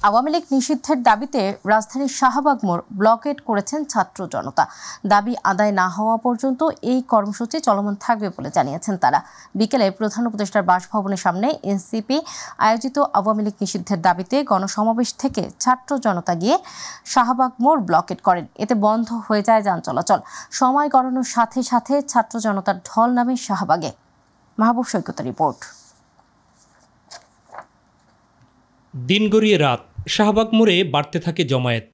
আওয়ামী লীগ নিষিদ্ধের দাবিতে রাজধানীর শাহবাগ মোড় ব্লকেট করেছেন ছাত্র জনতা। দাবি আদায় না হওয়া পর্যন্ত এই কর্মসূচি চলমান থাকবে বলে জানিয়েছেন তারা। বিকেলে প্রধান উপদেষ্টার বাসভবনের সামনে এনসিপি আয়োজিত আওয়ামী লীগ নিষিদ্ধের দাবিতে গণসমাবেশ থেকে ছাত্র জনতা গিয়ে শাহবাগ মোড় ব্লকেট করেন। এতে বন্ধ হয়ে যায় যান চলাচল। সময় গড়ানোর সাথে সাথে ছাত্র জনতার ঢল নামে শাহবাগে। মাহবুব সৈকতের রিপোর্ট। দিন গড়িয়ে রাত, শাহবাগ মোড়ে বাড়তে থাকে জমায়েত।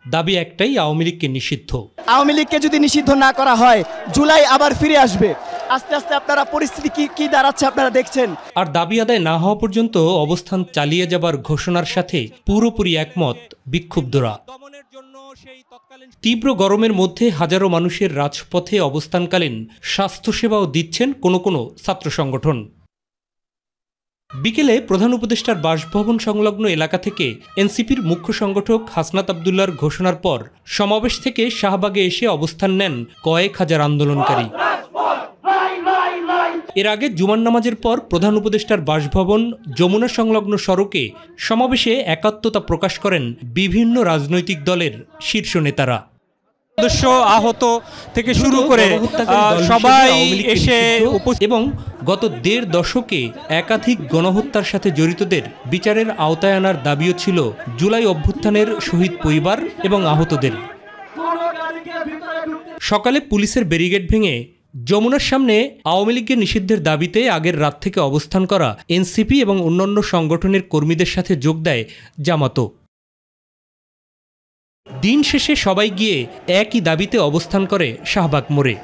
দাবি একটাই, আওয়ামী লীগকে নিষিদ্ধ। আওয়ামী লীগকে যদি নিষিদ্ধ না করা হয়, জুলাই আবার ফিরে আসবে। আস্তে আস্তে আপনারা পরিস্থিতি কি দাঁড়াচ্ছে আপনারা দেখছেন। আর দাবি আদায় না হওয়া পর্যন্ত অবস্থান চালিয়ে যাবার ঘোষণার সাথে পুরোপুরি একমত বিক্ষুব্ধরা। তীব্র গরমের মধ্যে হাজারো মানুষের রাজপথে অবস্থানকালীন স্বাস্থ্যসেবাও দিচ্ছেন কোনো কোনো ছাত্র সংগঠন। বিকেলে প্রধান উপদেষ্টার বাসভবন সংলগ্ন এলাকা থেকে এনসিপির মুখ্য সংগঠক হাসনাত আবদুল্লাহর ঘোষণার পর সমাবেশ থেকে শাহবাগে এসে অবস্থান নেন কয়েক হাজার আন্দোলনকারী। এর আগে জুমার নামাজের পর প্রধান উপদেষ্টার বাসভবন যমুনা সংলগ্ন সড়কে সমাবেশে একাত্মতা প্রকাশ করেন বিভিন্ন রাজনৈতিক দলের শীর্ষ নেতারা। সদস্য আহত থেকে শুরু করে সবাই এসে এবং গত ১.৫ দশকে একাধিক গণহত্যার সাথে জড়িতদের বিচারের আওতায় আনার দাবিও ছিল জুলাই অভ্যুত্থানের শহীদ পরিবার এবং আহতদের। সকালে পুলিশের ব্যারিকেড ভেঙে যমুনার সামনে আওয়ামী লীগের নিষিদ্ধের দাবিতে আগের রাত থেকে অবস্থান করা এনসিপি এবং অন্যান্য সংগঠনের কর্মীদের সাথে যোগ দেয় জামাতও। দিন শেষে সবাই গিয়ে একই দাবিতে অবস্থান করে শাহবাগ মোড়ে।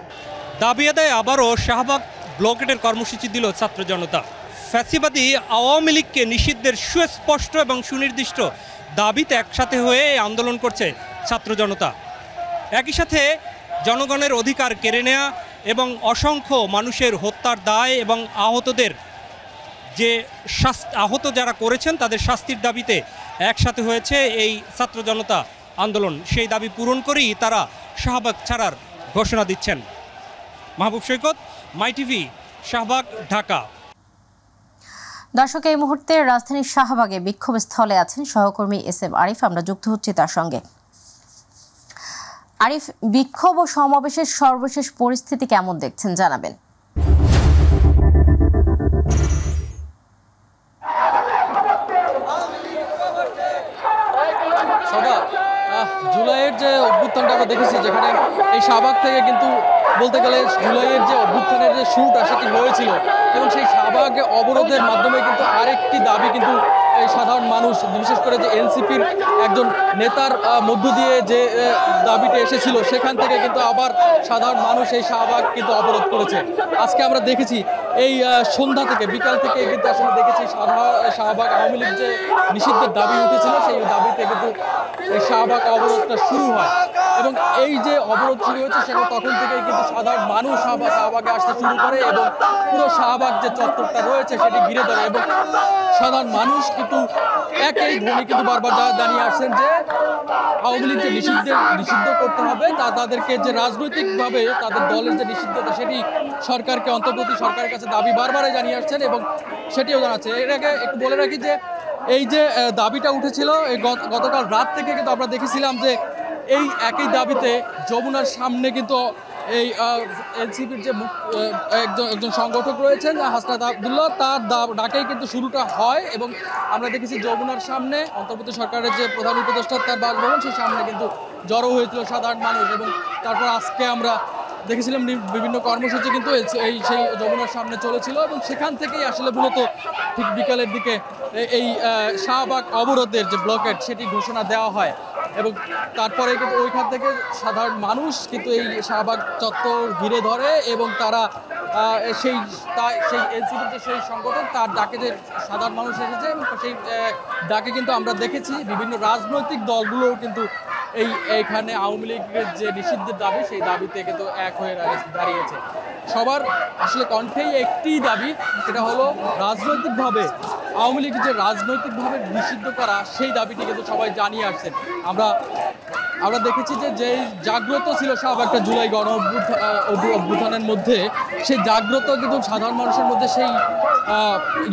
দাবি আদায় আবারও শাহবাগ ব্লকেটের কর্মসূচি দিল ছাত্র জনতা। ফ্যাসিবাদী আওয়ামী লীগকে নিষিদ্ধের সুস্পষ্ট এবং সুনির্দিষ্ট দাবিতে একসাথে হয়ে আন্দোলন করছে ছাত্র জনতা। একই সাথে জনগণের অধিকার কেড়ে নেওয়া এবং অসংখ্য মানুষের হত্যার দায় এবং আহতদের যে আহত যারা করেছেন তাদের শাস্তির দাবিতে একসাথে হয়েছে এই ছাত্র জনতা আন্দোলন। সেই দাবি পূরণ করেই তারা শাহবাগ ছাড়ার ঘোষণা দিচ্ছেন। মাহবুব সৈকত, মাই টিভি, শাহবাগ, ঢাকা। দর্শক, এই মুহূর্তে রাজধানীর শাহবাগে বিক্ষোভ স্থলে আছেন সহকর্মী SM আরিফ। আমরা যুক্ত হচ্ছি তার সঙ্গে। আরিফ, বিক্ষোভ ও সমাবেশের সর্বশেষ পরিস্থিতি কেমন দেখছেন জানাবেন। জুলাইয়ের যে অভ্যুত্থানটা আমরা দেখেছি, যেখানে এই শাহবাগ থেকে কিন্তু বলতে গেলে জুলাইয়ের যে অভ্যুত্থানের যে শুরুটা সেটি হয়েছিল, এবং সেই শাহবাগ অবরোধের মাধ্যমে কিন্তু আরেকটি দাবি কিন্তু এই সাধারণ মানুষ, বিশেষ করে যে এনসিপির একজন নেতার মধ্য দিয়ে যে দাবিটি এসেছিল, সেখান থেকে কিন্তু আবার সাধারণ মানুষ এই শাহবাগ কিন্তু অবরোধ করেছে। আজকে আমরা দেখেছি এই সন্ধ্যা থেকে বিকাল থেকে কিন্তু আসলে দেখেছি শাহবাগ আওয়ামী লীগ যে নিষিদ্ধের দাবি উঠেছিল, সেই দাবিতে কিন্তু এই শাহবাগ অবরোধটা শুরু হয়। এবং এই যে অবরোধ শুরু হয়েছে সেটা তখন থেকেই কিন্তু সাধারণ মানুষ শাহবাগে আসতে শুরু করে এবং পুরো শাহবাগ যে চত্বরটা রয়েছে সেটি ঘিরে ধরে। এবং সাধারণ মানুষ কিন্তু একই ধ্বনি কিন্তু বারবার জানিয়ে আসছেন যে আওয়ামী লীগকে নিষিদ্ধ করতে হবে, তাদেরকে যে রাজনৈতিকভাবে তাদের দলের যে নিষিদ্ধতা সেটি সরকারকে, অন্তর্বর্তী সরকারের কাছে দাবি বারবারই জানিয়ে আসছেন এবং সেটিও জানাচ্ছে। এর আগে একটু বলে রাখি যে এই যে দাবিটা উঠেছিল এই গতকাল রাত থেকে কিন্তু আমরা দেখেছিলাম যে এই একই দাবিতে যমুনার সামনে কিন্তু এই এনসিপির যে একজন সংগঠক রয়েছেন হাসনাত আবদুল্লাহ, তার ডাকেই কিন্তু শুরুটা হয়। এবং আমরা দেখেছি যমুনার সামনে অন্তর্বর্তী সরকারের যে প্রধান উপদেষ্টা তার বাসভবন, সেই সামনে কিন্তু জড়ো হয়েছিল সাধারণ মানুষ। এবং তারপর আজকে আমরা দেখেছিলাম বিভিন্ন কর্মসূচি কিন্তু সেই যমুনার সামনে চলেছিল, এবং সেখান থেকেই আসলে মূলত ঠিক বিকালের দিকে এই শাহবাগ অবরোধের যে ব্লকেট সেটি ঘোষণা দেওয়া হয়। এবং তারপরে কিন্তু ওইখান থেকে সাধারণ মানুষ কিন্তু এই শাহবাগ চত্বর ঘিরে ধরে এবং তারা সেই এনসিপির যে সেই সংগঠন তার ডাকে যে সাধারণ মানুষ এসেছে, এবং সেই ডাকে কিন্তু আমরা দেখেছি বিভিন্ন রাজনৈতিক দলগুলোও কিন্তু এইখানে আওয়ামী লীগের যে নিষিদ্ধের দাবি সেই দাবিতে কিন্তু এক হয়ে দাঁড়িয়েছে। সবার আসলে কণ্ঠেই একটি দাবি, সেটা হলো রাজনৈতিকভাবে আওয়ামী লীগ যে রাজনৈতিকভাবে নিষিদ্ধ করা, সেই দাবিটি কিন্তু সবাই জানিয়ে আসছেন। আমরা আমরা দেখেছি যে যেই জাগ্রত ছিল শাহবাগটা জুলাই গণ অভ্যুত্থানের মধ্যে, সেই জাগ্রত কিন্তু সাধারণ মানুষের মধ্যে সেই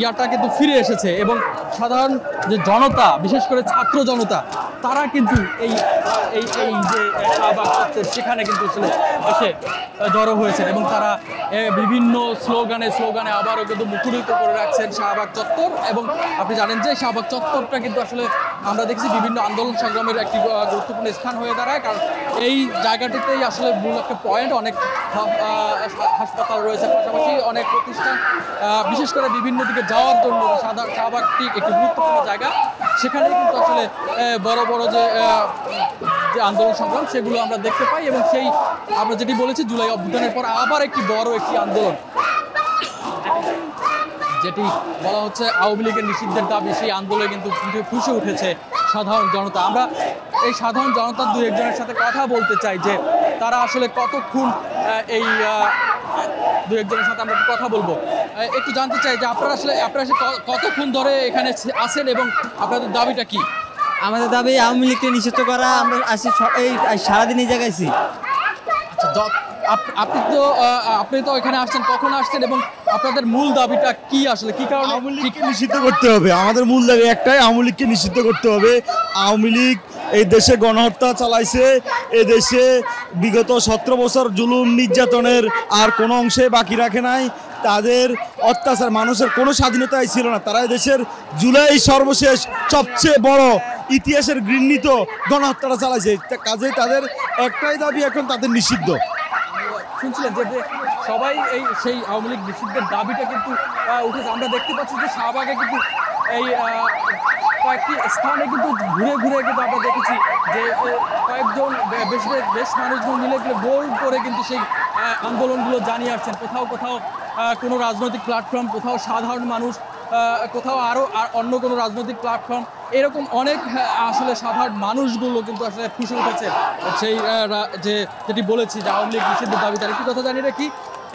ইয়াটা কিন্তু ফিরে এসেছে এবং সাধারণ যে জনতা, বিশেষ করে ছাত্র জনতা, তারা কিন্তু এই এই এই যে শাহবাগ চত্বর সেখানে কিন্তু এসে জড়ো হয়েছেন এবং তারা বিভিন্ন স্লোগানে আবারও কিন্তু মুখরিত করে রাখছেন শাহবাগ চত্বর। এবং আপনি জানেন যে শাহবাগ চত্বরটা কিন্তু আসলে আমরা দেখছি বিভিন্ন আন্দোলন সংগ্রামের একটি গুরুত্বপূর্ণ স্থান হয়ে দাঁড়ায়, কারণ এই জায়গাটিতেই আসলে মূল একটা পয়েন্ট। অনেক হাসপাতাল রয়েছে, পাশাপাশি অনেক প্রতিষ্ঠান, বিশেষ করে বিভিন্ন দিকে যাওয়ার জন্য শাহবাগটি একটি গুরুত্বপূর্ণ জায়গা। সেখানেই কিন্তু আসলে বড় বড় যে আন্দোলন সংগ্রাম সেগুলো আমরা দেখতে পাই এবং সেই আমরা যেটি বলেছি জুলাই অভ্যুত্থানের পর আবার একটি বড় একটি আন্দোলন, যেটি বলা হচ্ছে আওয়ামী লীগের নিষিদ্ধের দাবি, সেই আন্দোলনে কিন্তু ফুঁসে উঠেছে সাধারণ জনতা। আমরা এই সাধারণ জনতার দু একজনের সাথে কথা বলতে চাই যে তারা আসলে কতক্ষণ এই দু একজনের সাথে আমরা কথা বলবো। একটু জানতে চাই যে আপনারা আসলে কতক্ষণ ধরে এখানে আছেন এবং আপনাদের দাবিটা কি? আমাদের দাবি আওয়ামী লীগকে নিষিদ্ধ করা। আমরা আসি এই সারাদিনই জায়গাইছি। আচ্ছা, আপনি তো এখানে আসছেন, কখন আসছেন এবং আপনাদের মূল দাবিটা কি আসলে, কি কারণে? আওয়ামী লীগকে নিষিদ্ধ করতে হবে। আমাদের মূল দাবি একটাই, আওয়ামী লীগকে নিষিদ্ধ করতে হবে। আওয়ামী লীগ এই দেশে গণহত্যা চালাইছে, এ দেশে বিগত 17 বছর জুলুম নির্যাতনের আর কোনো অংশে বাকি রাখে নাই। তাদের অত্যাচার, মানুষের কোনো স্বাধীনতাই ছিল না। তারা দেশের জুলাই সর্বশেষ সবচেয়ে বড় ইতিহাসের ঘৃণিত গণহত্যাটা চালাইছে। কাজেই তাদের একটাই দাবি এখন তাদের নিষিদ্ধ। শুনছিলেন যে সবাই সেই আওয়ামী লীগ নিষিদ্ধের দাবিটা কিন্তু উঠেছে। আমরা দেখতে পাচ্ছি যে শাহবাগে কিন্তু এই কয়েকটি স্থানে কিন্তু ঘুরে কিন্তু আমরা দেখেছি যে কয়েকজন বেশ মানুষজন মিলে গোল করে কিন্তু সেই আন্দোলনগুলো জানিয়ে আসছেন। কোথাও কোনো রাজনৈতিক প্ল্যাটফর্ম, কোথাও সাধারণ মানুষ, কোথাও আরও অন্য কোনো রাজনৈতিক প্ল্যাটফর্ম, এরকম অনেক আসলে সাধারণ মানুষগুলো কিন্তু আসলে ফুসে উঠেছে সেই যেটি বলেছি যে আওয়ামী লীগ নিষিদ্ধের দাবি। তার একটি কথা জানি রাখি,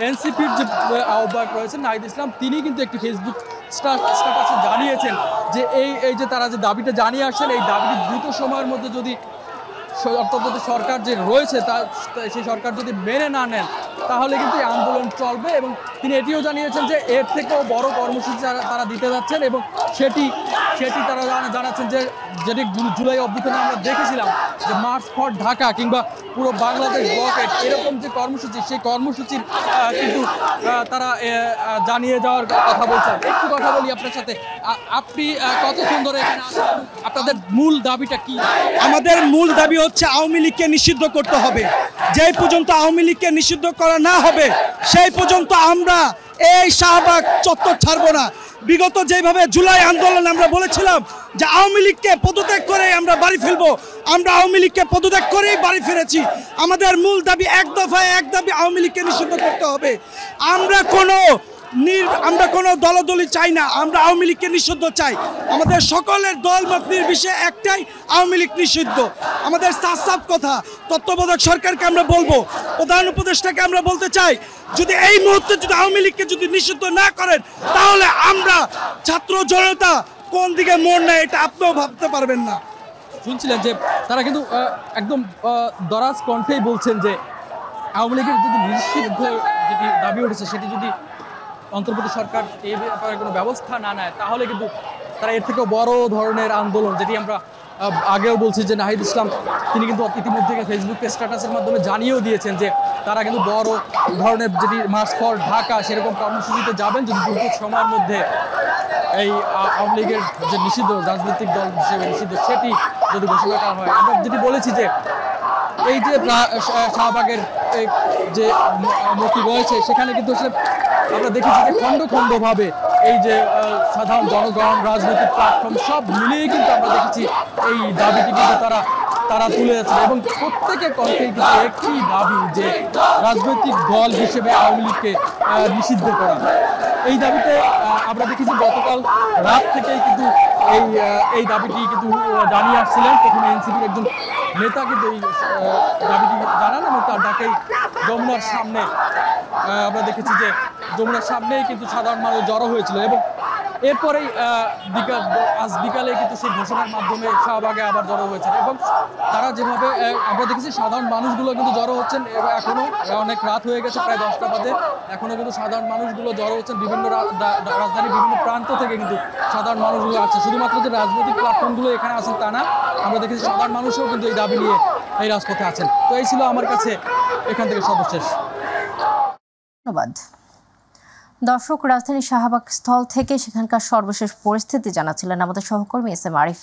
এনসিপির যে আহ্বায়ক রয়েছেন নাহিদ ইসলাম, তিনি কিন্তু একটি ফেসবুক স্ট্যাটাসে জানিয়েছেন যে এই যে তারা যে দাবিটা জানিয়ে আসছেন, এই দাবিটি দ্রুত সময়ের মধ্যে যদি অর্থাৎ সরকার যে রয়েছে সেই সরকার যদি মেনে না নেন তাহলে কিন্তু এই আন্দোলন চলবে। এবং তিনি এটিও জানিয়েছেন যে এর থেকেও বড় কর্মসূচি তারা দিতে যাচ্ছেন এবং সেটি তারা জানাচ্ছেন যে যেটি জুলাই অভ্যুত্থানে আমরা দেখেছিলাম যে মার্চ ফর ঢাকা কিংবা পুরো বাংলাদেশ ব্লকেট, এরকম যে কর্মসূচি, সেই কর্মসূচির কিন্তু তারা জানিয়ে যাওয়ার কথা বলছেন। একটু কথা বলি আপনার সাথে, আপনি কতক্ষণ ধরে এখানে আসেন, আপনাদের মূল দাবিটা কি? আমাদের মূল দাবি হচ্ছে আওয়ামী লীগকে নিষিদ্ধ করতে হবে। যেই পর্যন্ত আওয়ামী লীগকে নিষিদ্ধ করা না হবে সেই পর্যন্ত আমরা এই শাহবাগ চত্বর ছাড়বো না। বিগত যেভাবে জুলাই আন্দোলন আমরা বলেছিলাম যে আওয়ামী লীগকে পদত্যাগ করে আমরা বাড়ি ফিরবো, আমরা আওয়ামী লীগকে পদত্যাগ করেই বাড়ি ফিরেছি। আমাদের মূল দাবি এক দফায় এক দাবি, আওয়ামী লীগকে নিষিদ্ধ করতে হবে। আমরা কোনো দলাদলি চাই না, আমরা আওয়ামী লীগকে নিষিদ্ধ চাই। আমাদের সকলের দলমত নির্বিশেষে একটাই, আওয়ামী লীগ নিষিদ্ধ। আমাদের সাফ কথা তত্ত্বাবধায়ক সরকারকে আমরা বলবো, প্রধান উপদেষ্টাকে আমরা বলতে চাই, যদি এই মুহূর্তে যদি আওয়ামী লীগকে যদি নিষিদ্ধ না করেন তাহলে আমরা ছাত্র জনতা কোন দিকে মোড় নেয় এটা আপনিও ভাবতে পারবেন না। শুনছিলেন যে তারা কিন্তু একদম দরাজ কণ্ঠেই বলছেন যে আওয়ামী লীগের যদি নিষিদ্ধ যেটি দাবি উঠেছে সেটি যদি অন্তর্বর্তী সরকার এই ব্যাপারে কোনো ব্যবস্থা না নেয় তাহলে কিন্তু তারা এর থেকেও বড় ধরনের আন্দোলন, যেটি আমরা আগেও বলছি যে নাহিদ ইসলাম তিনি কিন্তু ইতিমধ্যে ফেসবুক স্ট্যাটাসের মাধ্যমে জানিয়েও দিয়েছেন যে তারা কিন্তু বড় ধরনের যেটি মার্চ ফর ঢাকা সেরকম কর্মসূচিতে যাবেন যদি দ্রুত সময়ের মধ্যে এই আওয়ামী লীগের যে নিষিদ্ধ রাজনৈতিক দল হিসেবে নিষিদ্ধ সেটি যদি ঘোষণা করা হয়। আমরা যেটি বলেছি যে এই যে শাহবাগের যে মূর্তি রয়েছে সেখানে কিন্তু আমরা দেখেছি যে খণ্ডভাবে এই যে সাধারণ জনগণ, রাজনৈতিক প্ল্যাটফর্ম সব মিলিয়ে কিন্তু আমরা দেখেছি এই দাবিটি কিন্তু তারা তুলে যাচ্ছে এবং প্রত্যেকের কণ্ঠে কিন্তু একটি দাবি যে রাজনৈতিক দল হিসেবে আওয়ামী লীগকে নিষিদ্ধ করা। এই দাবিতে আমরা দেখেছি গতকাল রাত থেকেই কিন্তু এই দাবিটি কিন্তু জানিয়ে আসছিলেন। প্রথমে এনসিপির একজন নেতা কিন্তু এই দাবিটি জানান এবং তার ডাকেই যমুনার সামনে আমরা দেখেছি যে যমুনার সামনেই কিন্তু সাধারণ মানুষ জড়ো হয়েছিল এবং এরপরেই আজ বিকালে কিন্তু সেই ঘোষণার মাধ্যমে শাহবাগে আবার জড়ো হয়েছেন এবং তারা যেভাবে আমরা দেখেছি সাধারণ মানুষগুলো কিন্তু জড়ো হচ্ছেন। এখনো অনেক রাত হয়ে গেছে, প্রায় 10টা বাজে, এখনো কিন্তু সাধারণ মানুষগুলো জড়ো হচ্ছেন। বিভিন্ন রাজধানীর বিভিন্ন প্রান্ত থেকে কিন্তু সাধারণ মানুষগুলো আসছে। শুধুমাত্র যে রাজনৈতিক প্ল্যাটফর্মগুলো এখানে আছেন তা না, আমরা দেখেছি সাধারণ মানুষও কিন্তু এই দাবি নিয়ে এই রাজপথে আছেন। তো এই ছিল আমার কাছে এখান থেকে সর্বশেষ। ধন্যবাদ। দর্শক, রাজধানীর শাহবাগ স্থল থেকে সেখানকার সর্বশেষ পরিস্থিতি জানাচ্ছিলেন আমাদের সহকর্মী SM আরিফ।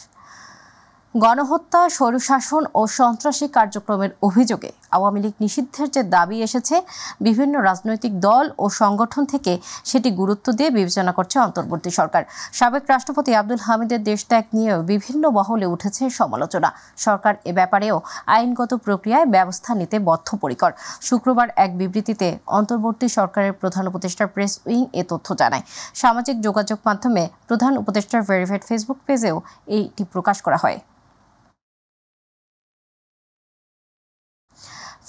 গণহত্যা, স্বৈরশাসন ও সন্ত্রাসী কার্যক্রমের অভিযোগে আওয়ামী লীগ নিষিদ্ধের যে দাবি এসেছে, বিভিন্ন রাজনৈতিক দল ও সংগঠন থেকে সেটি গুরুত্ব দিয়ে বিবেচনা করছে অন্তর্বর্তী সরকার। সাবেক রাষ্ট্রপতি আব্দুল হামিদের দেশত্যাগ নিয়েও বিভিন্ন মহলে উঠেছে সমালোচনা। সরকার এ ব্যাপারেও আইনগত প্রক্রিয়ায় ব্যবস্থা নিতে বদ্ধপরিকর। শুক্রবার এক বিবৃতিতে অন্তর্বর্তী সরকারের প্রধান উপদেষ্টার প্রেস উইং এ তথ্য জানায়। সামাজিক যোগাযোগ মাধ্যমে প্রধান উপদেষ্টার ভেরিফাইড ফেসবুক পেজেও এইটি প্রকাশ করা হয়।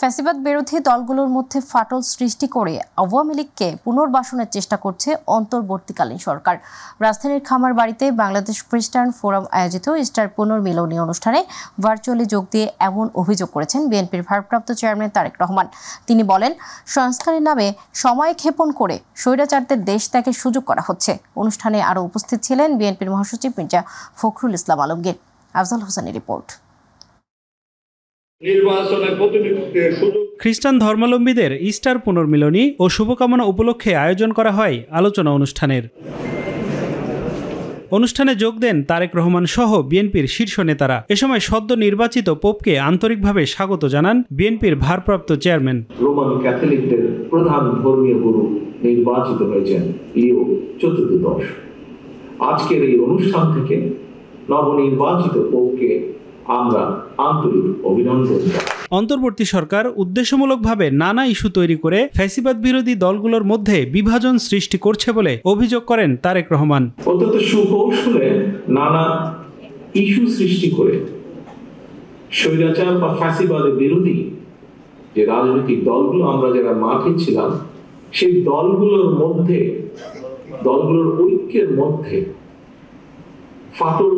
ফ্যাসিবাদ বিরোধী দলগুলোর মধ্যে ফাটল সৃষ্টি করে আওয়ামী লীগকে পুনর্বাসনের চেষ্টা করছে অন্তর্বর্তীকালীন সরকার। রাজধানীর খামারবাড়িতে বাংলাদেশ খ্রিস্টান ফোরাম আয়োজিত ইস্টার পুনর্মিলনী অনুষ্ঠানে ভার্চুয়ালি যোগ দিয়ে এমন অভিযোগ করেছেন বিএনপির ভারপ্রাপ্ত চেয়ারম্যান তারেক রহমান। তিনি বলেন, সংস্কারের নামে সময় ক্ষেপণ করে স্বৈরাচারদের দেশ ত্যাগের সুযোগ করা হচ্ছে। অনুষ্ঠানে আরও উপস্থিত ছিলেন বিএনপির মহাসচিব মির্জা ফখরুল ইসলাম আলমগীর। আফজাল হোসেনের রিপোর্ট। খ্রিস্টান ধর্মাবলম্বীদের ইস্টার পুনর্মিলনী ও শুভকামনা উপলক্ষে আয়োজন করা হয় আলোচনা অনুষ্ঠানের। অনুষ্ঠানে যোগ দেন তারেক রহমান সহ বিএনপির শীর্ষ নেতারা। এ সময় সদ্য নির্বাচিত পোপকে আন্তরিকভাবে স্বাগত জানান বিএনপির ভারপ্রাপ্ত চেয়ারম্যান। রোমান ক্যাথলিকদের প্রধান ধর্মীয় গুরু নির্বাচিত হয়েছেন লিও চতুর্দশ। আজকের এই অনুষ্ঠান থেকে নবনির্বাচিত পোপকে আমরা আন্তরিক অভিনন্দন জানাই। অন্তর্বর্তী সরকার উদ্দেশ্যমূলকভাবে নানা ইস্যু তৈরি করে ফ্যাসিবাদ বিরোধী দলগুলোর মধ্যে বিভাজন সৃষ্টি করছে বলে অভিযোগ করেন তারেক রহমান। অত্যন্ত সুকৌশলে নানা ইস্যু সৃষ্টি করে স্বৈরাচার বা ফ্যাসিবাদের বিরোধী যে রাজনৈতিক দলগুলো আমরা যারা মাঠে ছিলাম, সেই দলগুলোর ঐক্যের মধ্যে ফাটল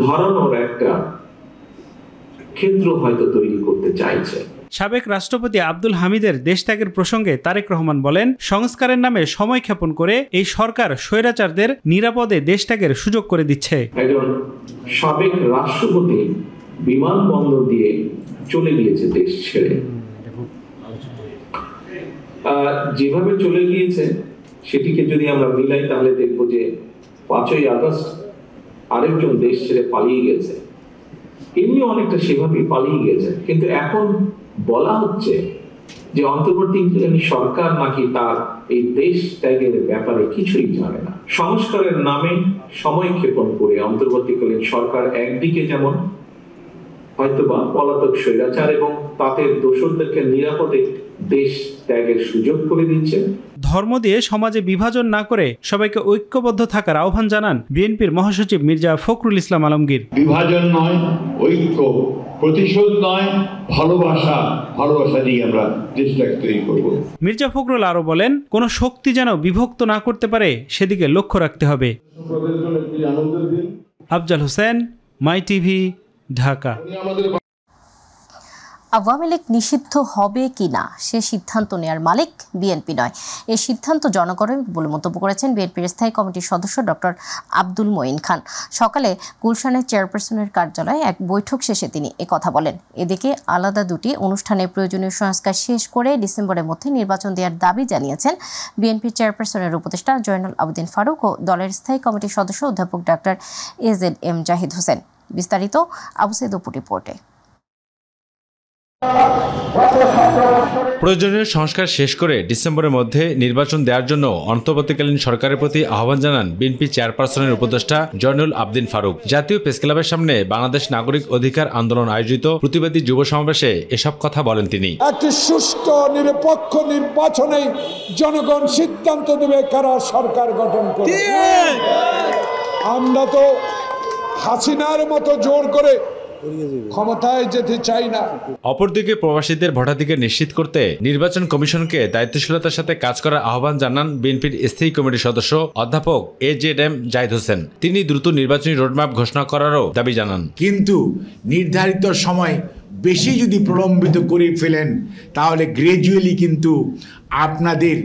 ধরানোর একটা ক্ষেত্র হয়তো তৈরি করতে চাইছে। সাবেক রাষ্ট্রপতি আব্দুল হামিদের দেশত্যাগের প্রসঙ্গে তারেক রহমান বলেন, সংস্কারের নামে সময় ক্ষেপণ করে এই সরকার স্বৈরাচারদের নিরাপদে দেশত্যাগের সুযোগ করে দিচ্ছে। একজন সাবেক রাষ্ট্রপতি বিমানবন্দর দিয়ে চলে গিয়েছে দেশ ছেড়ে। যেভাবে চলে গিয়েছে সেটিকে যদি আমরা মিলাই তাহলে দেখব যে 5ই আগস্ট আরেকজন দেশ ছেড়ে পালিয়ে গেছে, এমনি অনেকটা সেভাবেই পালিয়ে গেছে। কিন্তু এখন বলা হচ্ছে যে অন্তর্বর্তীকালীন সরকার নাকি তার এই দেশ ত্যাগের ব্যাপারে কিছুই জানে না। সংস্কারের নামে সময় ক্ষেপণ করে অন্তর্বর্তীকালীন সরকার একদিকে যেমন হয়তোবা পলাতক স্বৈরাচার এবং তাদের দোসরদেরকে নিরাপদে দেশ ত্যাগের সুযোগ করে দিচ্ছে। ধর্ম দিয়ে সমাজে বিভাজন না করে সবাইকে ঐক্যবদ্ধ থাকার আহ্বান জানান বিএনপির মহাসচিব মির্জা ফখরুল ইসলাম আলমগীর। বিভাজন নয়, ঐক্য, প্রতিশোধ নয়, ভালোবাসা দিয়ে আমরা দেশটাকে তৈরি করব। মির্জা ফখরুল আরো বলেন, কোনো শক্তি যেন বিভক্ত না করতে পারে সেদিকে লক্ষ্য রাখতে হবে। আফজাল হোসেন, মাই টিভি, ঢাকা। আওয়ামী লীগ নিষিদ্ধ হবে কিনা সে সিদ্ধান্ত নেওয়ার মালিক বিএনপি নয়, এই সিদ্ধান্ত জনগণের বলে মন্তব্য করেছেন বিএনপির স্থায়ী কমিটির সদস্য ডক্টর আব্দুল মঈন খান। সকালে গুলশানের চেয়ারপারসনের কার্যালয়ে এক বৈঠক শেষে তিনি একথা বলেন। এদিকে আলাদা দুটি অনুষ্ঠানে প্রয়োজনীয় সংস্কার শেষ করে ডিসেম্বরের মধ্যে নির্বাচন দেওয়ার দাবি জানিয়েছেন বিএনপির চেয়ারপারসনের উপদেষ্টা জয়নুল আবেদিন ফারুক ও দলের স্থায়ী কমিটির সদস্য অধ্যাপক ডক্টর AZM জাহিদ হোসেন। বিস্তারিত আবু সৈয়দ অপুর রিপোর্টে। প্রয়োজনীয় সংস্কার শেষ করে ডিসেম্বরের মধ্যে নির্বাচন দেওয়ার জন্য অন্তর্বর্তীকালীন সরকারের প্রতি আহ্বান জানান বিএনপি চেয়ারপারসনের উপদেষ্টা জয়নুল আবেদিন ফারুক। জাতীয় প্রেসক্লাবের সামনে বাংলাদেশ নাগরিক অধিকার আন্দোলন আয়োজিত প্রতিবাদী যুব সমাবেশে এসব কথা বলেন তিনি। একটি সুষ্ঠু নিরপেক্ষ নির্বাচনে জনগণ সিদ্ধান্ত দেবে কারা সরকার গঠন করবে। আমরা তো হাসিনার মতো জোর করে ক্ষমতায় যেতে চাই না। অপরদিকে প্রবাসীদের ভোটাধিকার নিশ্চিত করতে নির্বাচন কমিশনকে দায়িত্বশীলতার সাথে কাজ করার আহ্বান জানান বিএনপির স্থায়ী কমিটির সদস্য অধ্যাপক AJM জাহিদ হোসেন। তিনি দ্রুত নির্বাচনী রোডম্যাপ ঘোষণা করারও দাবি জানান। কিন্তু নির্ধারিত সময় বেশি যদি প্রলম্বিত করে ফেলেন তাহলে গ্র্যাজুয়ালি কিন্তু আপনাদের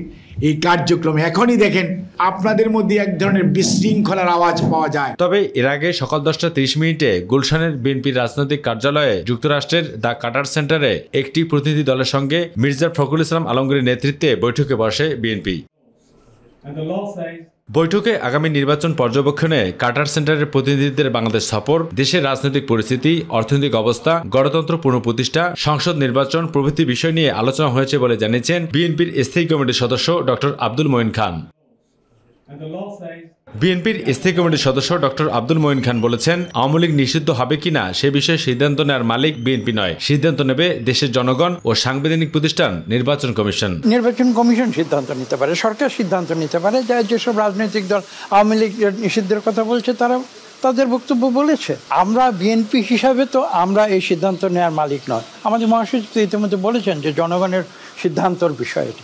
এই কার্যক্রমে এখনই দেখেন আপনাদের মধ্যে এক ধরনের বিশৃঙ্খলার আওয়াজ পাওয়া যায়। তবে এর আগে সকাল 10:30 গুলশানের বিএনপির রাজনৈতিক কার্যালয়ে যুক্তরাষ্ট্রের দ্য কাটার সেন্টারে একটি প্রতিনিধি দলের সঙ্গে মির্জা ফখরুল ইসলাম আলমগীরের নেতৃত্বে বৈঠকে বসে বিএনপি। বৈঠকে আগামী নির্বাচন পর্যবেক্ষণে কাটার সেন্টারের প্রতিনিধিদের বাংলাদেশ সফর, দেশের রাজনৈতিক পরিস্থিতি, অর্থনৈতিক অবস্থা, গণতন্ত্র পুনঃপ্রতিষ্ঠা, সংসদ নির্বাচন প্রভৃতি বিষয় নিয়ে আলোচনা হয়েছে বলে জানিয়েছেন বিএনপির স্থায়ী কমিটির সদস্য ডক্টর আব্দুল মঈন খান। বিএনপির স্থায়ী কমিটির সদস্য ডক্টর আব্দুল মঈন খান বলেছেন, আওয়ামী লীগ নিষিদ্ধ হবে কিনা সে বিষয়ে সিদ্ধান্ত নেওয়ার মালিক বিএনপি নয়, সিদ্ধান্ত নেবে দেশের জনগণ ও সাংবিধানিক প্রতিষ্ঠান নির্বাচন কমিশন। নির্বাচন কমিশন সিদ্ধান্ত নিতে পারে, সরকার সিদ্ধান্ত নিতে পারে। যেসব রাজনৈতিক দল আওয়ামী লীগ নিষিদ্ধের কথা বলছে তারা তাদের বক্তব্য বলেছে। আমরা বিএনপি হিসাবে তো আমরা এই সিদ্ধান্ত নেওয়ার মালিক নয়। আমাদের মহাসচিব ইতিমধ্যে বলেছেন যে জনগণের সিদ্ধান্তর বিষয় এটি,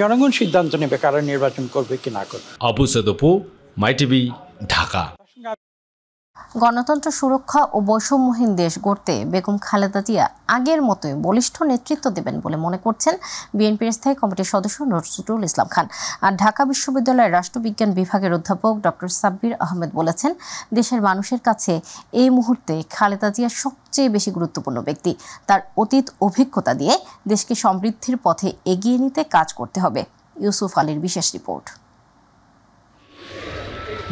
জনগণ সিদ্ধান্ত নেবে কারা নির্বাচন করবে কি না করবে। আবু সদপু, মাইটিভি, ঢাকা। গণতন্ত্র সুরক্ষা ও বৈষম্যহীন দেশ গড়তে বেগম খালেদা জিয়া আগের মতোই বলিষ্ঠ নেতৃত্ব দেবেন বলে মনে করছেন বিএনপির স্থায়ী কমিটির সদস্য নজরুল ইসলাম খান। আর ঢাকা বিশ্ববিদ্যালয়ের রাষ্ট্রবিজ্ঞান বিভাগের অধ্যাপক ডক্টর সাব্বির আহমেদ বলেছেন, দেশের মানুষের কাছে এই মুহূর্তে খালেদা জিয়া সবচেয়ে বেশি গুরুত্বপূর্ণ ব্যক্তি। তার অতীত অভিজ্ঞতা দিয়ে দেশকে সমৃদ্ধির পথে এগিয়ে নিতে কাজ করতে হবে। ইউসুফ আলীর বিশেষ রিপোর্ট।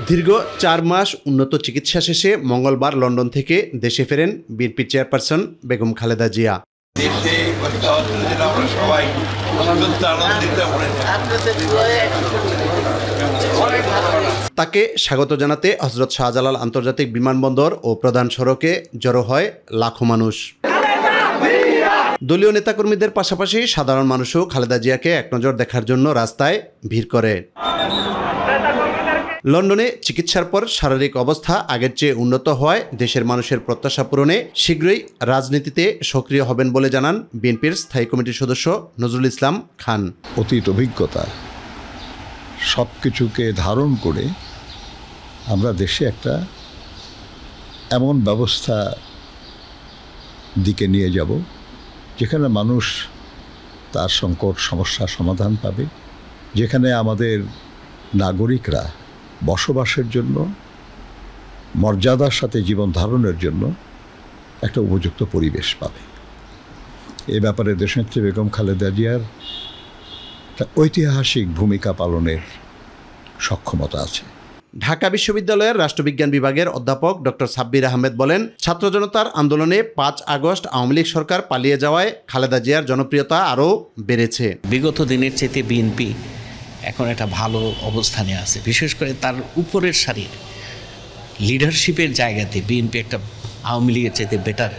দীর্ঘ 4 মাস উন্নত চিকিৎসা শেষে মঙ্গলবার লন্ডন থেকে দেশে ফেরেন বিএনপি চেয়ারপারসন বেগম খালেদা জিয়া। তাকে স্বাগত জানাতে হযরত শাহজালাল আন্তর্জাতিক বিমানবন্দর ও প্রধান সড়কে জড়ো হয় লাখো মানুষ। দলীয় নেতাকর্মীদের পাশাপাশি সাধারণ মানুষও খালেদা জিয়াকে একনজর দেখার জন্য রাস্তায় ভিড় করে। লন্ডনে চিকিৎসার পর শারীরিক অবস্থা আগের চেয়ে উন্নত হওয়ায় দেশের মানুষের প্রত্যাশা পূরণে শীঘ্রই রাজনীতিতে সক্রিয় হবেন বলে জানান বিএনপির স্থায়ী কমিটির সদস্য নজরুল ইসলাম খান। অতীত অভিজ্ঞতা সব কিছুকে ধারণ করে আমরা দেশে একটা এমন ব্যবস্থা দিকে নিয়ে যাব যেখানে মানুষ তার সংকট সমস্যার সমাধান পাবে, যেখানে আমাদের নাগরিকরা বসবাসের জন্য মর্যাদার সাথে জীবন ধারণের জন্য একটা উপযুক্ত পরিবেশ পাবে। এ ব্যাপারে দেশনেত্রী বেগম খালেদা জিয়ার একটা ঐতিহাসিক ভূমিকা পালনের সক্ষমতা আছে। ঢাকা বিশ্ববিদ্যালয়ের রাষ্ট্রবিজ্ঞান বিভাগের অধ্যাপক ডক্টর সাব্বির আহমেদ বলেন, ছাত্র জনতার আন্দোলনে 5 আগস্ট আওয়ামী লীগ সরকার পালিয়ে যাওয়ায় খালেদা জিয়ার জনপ্রিয়তা আরও বেড়েছে। বিগত দিনের চেয়ে বিএনপি এখন একটা ভালো অবস্থানে আছে, বিশেষ করে তার উপরের সারির লিডারশিপের জায়গাতে বিএনপি একটা আওয়ামী লীগের চাইতে বেটার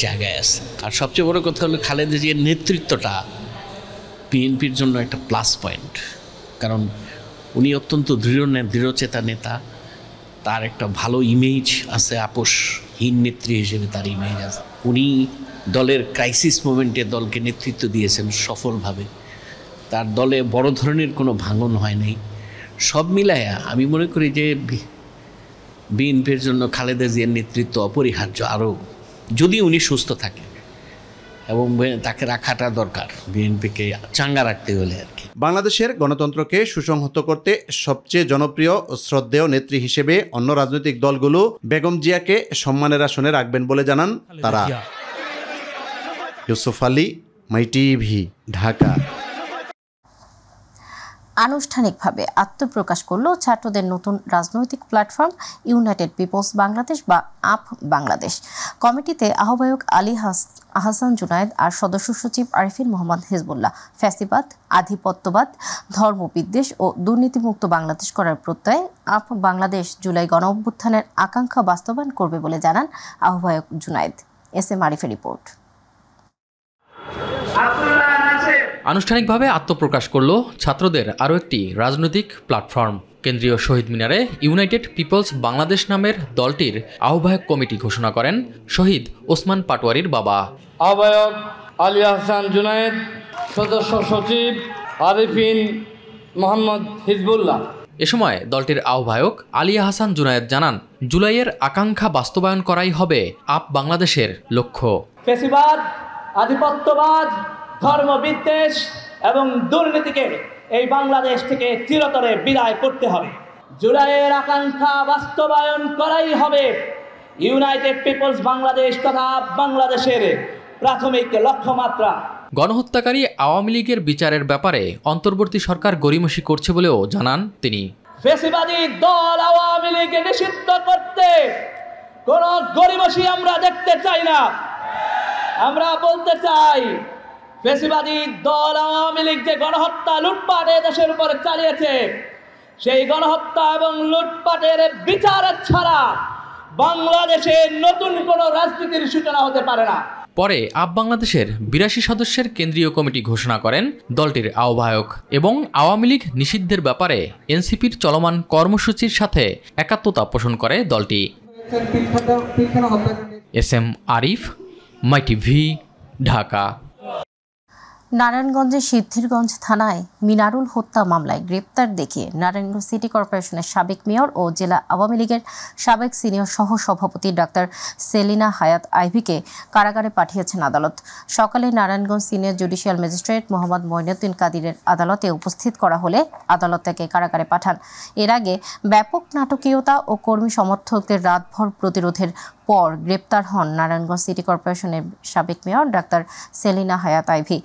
জায়গায় আছে। আর সবচেয়ে বড় কথা হলো খালেদা জিয়ার নেতৃত্বটা বিএনপির জন্য একটা প্লাস পয়েন্ট, কারণ উনি অত্যন্ত দৃঢ়চেতা নেতা, তার একটা ভালো ইমেজ আছে, আপোষহীন নেত্রী হিসেবে তার ইমেজ আছে। উনি দলের ক্রাইসিস মোমেন্টে দলকে নেতৃত্ব দিয়েছেন সফলভাবে, তার দলে বড় ধরনের কোনো ভাঙন হয় নাই। সব মিলায়া আমি মনে করি যে বিএনপির জন্য খালেদা জিয়ার নেতৃত্ব অপরিহার্য, আরও যদি উনি সুস্থ থাকে, এবং তাকে রাখাটা দরকার বিএনপিকে চাঙ্গা রাখতে হলে আর কি। বাংলাদেশের গণতন্ত্রকে সুসংহত করতে সবচেয়ে জনপ্রিয় ও শ্রদ্ধেয় নেত্রী হিসেবে অন্য রাজনৈতিক দলগুলো বেগম জিয়াকে সম্মানের আসনে রাখবেন বলে জানান তারা। ইউসুফ আলী, মাইটিভি, ঢাকা। আনুষ্ঠানিকভাবে আত্মপ্রকাশ করল ছাত্রদের নতুন রাজনৈতিক প্ল্যাটফর্ম ইউনাইটেড পিপলস বাংলাদেশ বা আপ বাংলাদেশ। কমিটিতে আহ্বায়ক আলী আহসান জুনায়েদ আর সদস্য সচিব আরিফিন মোহাম্মদ হিজবুল্লাহ। ফ্যাসিবাদ, আধিপত্যবাদ, ধর্মবিদ্বেষ ও দুর্নীতিমুক্ত বাংলাদেশ করার প্রত্যয়ে আপ বাংলাদেশ জুলাই গণঅভ্যুত্থানের আকাঙ্ক্ষা বাস্তবায়ন করবে বলে জানান আহ্বায়ক জুনায়েদ। এস এম আরিফের রিপোর্ট। আনুষ্ঠানিকভাবে আত্মপ্রকাশ করল ছাত্রদের আরও একটি রাজনৈতিক প্ল্যাটফর্ম কেন্দ্রীয় শহীদ মিনারে ইউনাইটেড পিপলস বাংলাদেশ নামের দলটির আহ্বায়ক কমিটি ঘোষণা করেন শহীদ ওসমান পাটোয়ারির বাবা। আহ্বায়ক আলী আহসান জুনায়েদ, সদস্য সচিব আরিফিন মোহাম্মদ হিজবুল্লাহ। এ সময় দলটির আহ্বায়ক আলী আহসান জুনায়েদ জানান, জুলাইয়ের আকাঙ্ক্ষা বাস্তবায়ন করাই হবে আপ বাংলাদেশের লক্ষ্য। ফ্যাসিবাদ, আধিপত্যবাদ, ধর্মবিদ্বেষ এবং দুর্নীতিকে এই বাংলাদেশ থেকে চিরতরে বিদায় করতে হবে। জুলাইয়ের আকাঙ্ক্ষা বাস্তবায়ন করাই হবে ইউনাইটেড পিপলস বাংলাদেশ তথা বাংলাদেশের প্রাথমিক লক্ষ্যমাত্রা। গণহত্যাকারী আওয়ামী লীগের বিচারের ব্যাপারে অন্তর্বর্তী সরকার গড়িমসি করছে বলেও জানান তিনি। ফ্যাসিবাদী দল আওয়ামী লীগকে নিষিদ্ধ করতে কোনো গড়িমসি আমরা দেখতে চাই না। আমরা বলতে চাই, ফ্যাসিবাদী দল আওয়ামী লীগ যে গণহত্যা লুটপাট দেশের উপর চালিয়েছে, সেই গণহত্যা এবং লুটপাটের বিচার ছাড়া বাংলাদেশে নতুন কোনো রাজনীতির সূচনা হতে পারে না। পরে আপ বাংলাদেশের ৮২ সদস্যের কেন্দ্রীয় কমিটি ঘোষণা করেন দলটির আহ্বায়ক এবং আওয়ামী লীগ নিষিদ্ধের ব্যাপারে এনসিপির চলমান কর্মসূচির সাথে একাত্মতা পোষণ করে দলটি। SM আরিফ, মাই টিভি, ঢাকা। নারায়ণগঞ্জের সিদ্ধিরগঞ্জ থানায় মিনারুল হত্যা মামলায় গ্রেপ্তার দেখিয়ে নারায়ণগঞ্জ সিটি কর্পোরেশনের সাবেক মেয়র ও জেলা আওয়ামী লীগের সাবেক সিনিয়র সহ সভাপতি ডাক্তার সেলিনা হায়াত আইভিকে কারাগারে পাঠিয়েছেন আদালত। সকালে Narayanganj senior judicial magistrate Mohammad Moinuddin কাদিরের আদালতে উপস্থিত করা হলে আদালত তাকে কারাগারে পাঠান। এর আগে ব্যাপক নাটকীয়তা ও কর্মী সমর্থকদের রাতভর প্রতিরোধের পর গ্রেপ্তার হন নারায়ণগঞ্জ সিটি কর্পোরেশনের সাবেক মেয়র ডাক্তার সেলিনা হায়াত আইভি।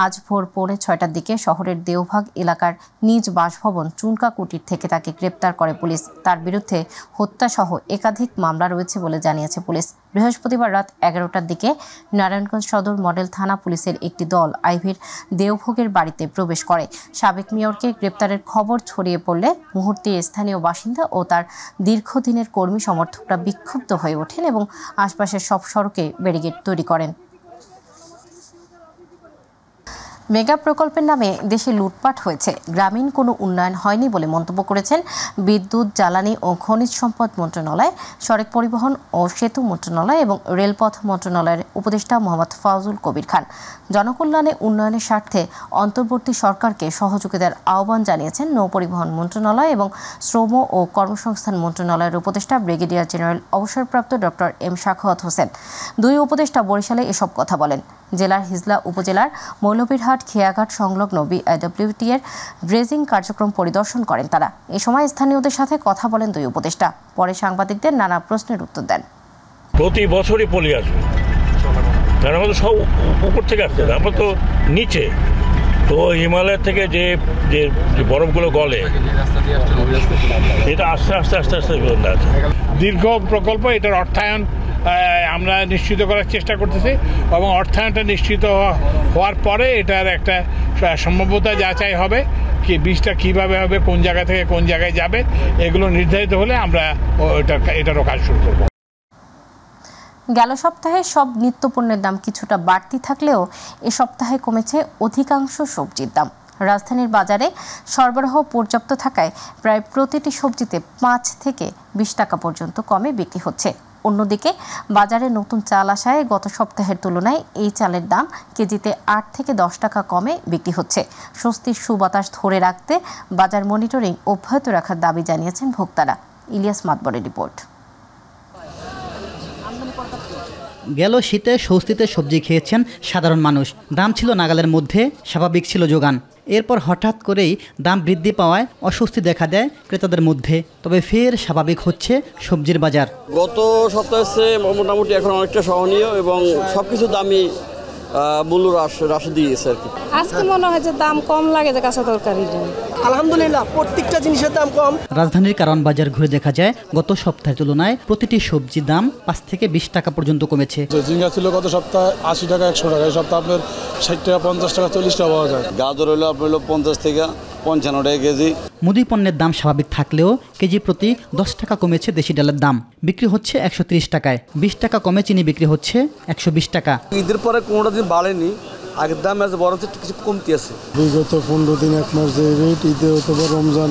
আজ ভোর 6:45টার দিকে শহরের দেওভাগ এলাকার নিজ বাসভবন চুনকা কুটির থেকে তাকে গ্রেপ্তার করে পুলিশ। তার বিরুদ্ধে হত্যাসহ একাধিক মামলা রয়েছে বলে জানিয়েছে পুলিশ। বৃহস্পতিবার রাত 11টার দিকে নারায়ণগঞ্জ সদর মডেল থানা পুলিশের একটি দল আইভির দেওভোগের বাড়িতে প্রবেশ করে। সাবেক মেয়রকে গ্রেপ্তারের খবর ছড়িয়ে পড়লে মুহূর্তে স্থানীয় বাসিন্দা ও তার দীর্ঘদিনের কর্মী সমর্থকরা বিক্ষুব্ধ হয়ে ওঠেন এবং আশপাশের সব সড়কে ব্যারিকেড তৈরি করেন। মেগা প্রকল্পের নামে দেশে লুটপাট হয়েছে, গ্রামীণ কোনো উন্নয়ন হয়নি বলে মন্তব্য করেছেন বিদ্যুৎ, জ্বালানি ও খনিজ সম্পদ মন্ত্রণালয়, সড়ক পরিবহন ও সেতু মন্ত্রণালয় এবং রেলপথ মন্ত্রণালয়ের উপদেষ্টা মোহাম্মদ ফাউজুল কবির খান। জনকল্যাণে উন্নয়নের স্বার্থে অন্তর্বর্তী সরকারকে সহযোগিতার আহ্বান জানিয়েছেন নৌপরিবহন মন্ত্রণালয় এবং শ্রম ও কর্মসংস্থান মন্ত্রণালয়ের উপদেষ্টা ব্রিগেডিয়ার জেনারেল অবসরপ্রাপ্ত ডক্টর এম সাখাওয়াত হোসেন। দুই উপদেষ্টা বরিশালে এসব কথা বলেন। জেলার হিজলা উপজেলার মৌলভীরহাট খেয়াঘাট সংলগ্ন বিআইডব্লিউটি এর ড্রেজিং কার্যক্রম পরিদর্শন করেন তারা। এ সময় স্থানীয়দের সাথে কথা বলেন দুই উপদেষ্টা। পরে সাংবাদিকদের নানা প্রশ্নের উত্তর দেন। প্রতি বছরই পলি আসবে, কারণ আমাদের সব উপর থেকে আসছে, আমরা তো নিচে, তো হিমালয় থেকে যে যে বরফগুলো গলে এটা আস্তে আস্তে আস্তে আস্তে আছে। দীর্ঘ প্রকল্প, এটার অর্থায়ন আমরা নিশ্চিত করার চেষ্টা করতেছি এবং অর্থায়নটা নিশ্চিত হওয়ার পরে এটার একটা সম্ভাব্যতা যাচাই হবে, কি বীজটা কীভাবে হবে, কোন জায়গা থেকে কোন জায়গায় যাবে, এগুলো নির্ধারিত হলে আমরা এটারও কাজ শুরু করব। গেল সপ্তাহে সব নিত্যপণ্যের দাম কিছুটা বাড়তি থাকলেও এ সপ্তাহে কমেছে অধিকাংশ সবজির দাম। রাজধানীর বাজারে সরবরাহ পর্যাপ্ত থাকায় প্রায় প্রতিটি সবজিতে 5 থেকে 20 টাকা পর্যন্ত কমে বিক্রি হচ্ছে। অন্যদিকে বাজারে নতুন চাল আসায় গত সপ্তাহের তুলনায় এই চালের দাম কেজিতে 8 থেকে 10 টাকা কমে বিক্রি হচ্ছে। স্বস্তির সুবাতাস ধরে রাখতে বাজার মনিটরিং অব্যাহত রাখার দাবি জানিয়েছেন ভোক্তারা। ইলিয়াস মাতবরের রিপোর্ট। গেল শীতে স্বস্তিতে সবজি খেয়েছেন সাধারণ মানুষ। দাম ছিল নাগালের মধ্যে, স্বাভাবিক ছিল যোগান। এরপর হঠাৎ করেই দাম বৃদ্ধি পাওয়ায় অস্বস্তি দেখা দেয় ক্রেতাদের মধ্যে। তবে ফের স্বাভাবিক হচ্ছে সবজির বাজার। গত সপ্তাহে মোটামুটি এখন অনেকটা সহনীয় এবং সব কিছু দামই মূল্য হ্রাস দিয়েছে আর কি। আজকে মনে হয় যে দাম কম লাগে যে কাঁচা তরকারি। আলহামদুলিল্লাহ প্রত্যেকটা জিনিসের দাম কম। রাজধানীর কারণ বাজার ঘুরে দেখা যায় গত সপ্তাহের তুলনায় প্রতিটি সবজির দাম 5 থেকে 20 টাকা পর্যন্ত কমেছে। ঝিঙ্গা ছিল গত সপ্তাহে 80 টাকা 100 টাকা, এই সপ্তাহে আপনার 60 টাকা 50 টাকা 40 টাকা পাওয়া যায়। গাজর হলো আপনার 50 থেকে 55 টাকা কেজি। মুদি পণ্যের দাম স্বাভাবিক থাকলেও কেজি প্রতি 10 টাকা কমেছে দেশি ডালের দাম, বিক্রি হচ্ছে 130 টাকায়। 20 টাকা কমে চিনি বিক্রি হচ্ছে 120 টাকা। ঈদের পরে কোনোটা দিন বাড়েনি, আগের দাম আছে বরঞ্চ কিছু কমতি আছে। বিগত 15 দিন 1 মাস যে রেট, ঈদে অথবা রমজান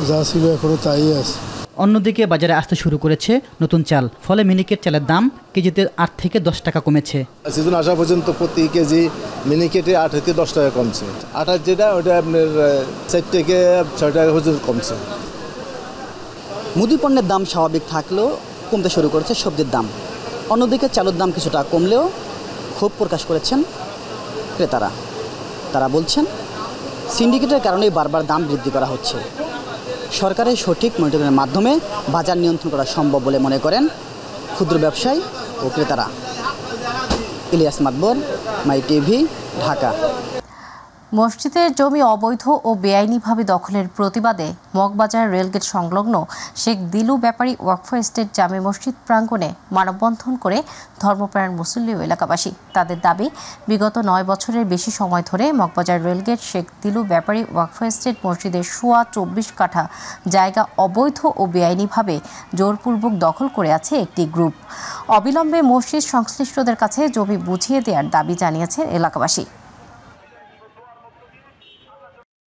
যা ছিল এখনো তাই আছে। অন্যদিকে বাজারে আসতে শুরু করেছে নতুন চাল, ফলে মিনিকেট চালের দাম কেজিতে 8 থেকে 10 টাকা কমেছে। সিজন আসা পর্যন্ত প্রতি কেজি মিনিকেটে 8 থেকে 10 টাকা কমছে। আটার যেটা ওটা আপনার 4 থেকে 6 টাকা পর্যন্ত কমছে। মুদি পণ্যের দাম স্বাভাবিক থাকলেও কমতে শুরু করেছে সবজির দাম। অন্যদিকে চালের দাম কিছুটা কমলেও ক্ষোভ প্রকাশ করেছেন ক্রেতারা। তারা বলছেন সিন্ডিকেটের কারণেই বারবার দাম বৃদ্ধি করা হচ্ছে। সরকারের সঠিক মনিটরিংয়ের মাধ্যমে বাজার নিয়ন্ত্রণ করা সম্ভব বলে মনে করেন ক্ষুদ্র ব্যবসায়ী ও ক্রেতারা। ইলিয়াস মাতবর, মাই টিভি, ঢাকা। মসজিদের জমি অবৈধ ও বেআইনিভাবে দখলের প্রতিবাদে মগবাজার রেলগেট সংলগ্ন শেখ দিলু ব্যাপারী ওয়াকফ এস্টেট জামে মসজিদ প্রাঙ্গণে মানববন্ধন করে ধর্মপ্রাণ মুসল্লি ও এলাকাবাসী। তাদের দাবি, বিগত 9 বছরের বেশি সময় ধরে মগবাজার রেলগেট শেখ দিলু ব্যাপারী ওয়াকফ এস্টেট মসজিদের 24 কাঠা জায়গা অবৈধ ও বেআইনিভাবে জোরপূর্বক দখল করে আছে একটি গ্রুপ। অবিলম্বে মসজিদ সংশ্লিষ্টদের কাছে জমি বুঝিয়ে দেওয়ার দাবি জানিয়েছেন এলাকাবাসী।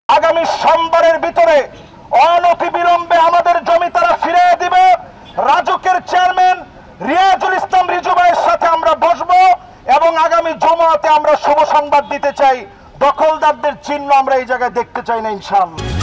আগামী সোমবারের ভিতরে অনতিবিলম্বে আমাদের জমি তারা ফিরিয়ে দিবে। রাজুকের চেয়ারম্যান রিয়াজুল ইসলাম রিজু ভাইয়ের সাথে আমরা বসবো এবং আগামী জুমাতে আমরা শুভ সংবাদ দিতে চাই। দখলদারদের চিহ্ন আমরা এই জায়গায় দেখতে চাই না ইনশাআল্লাহ।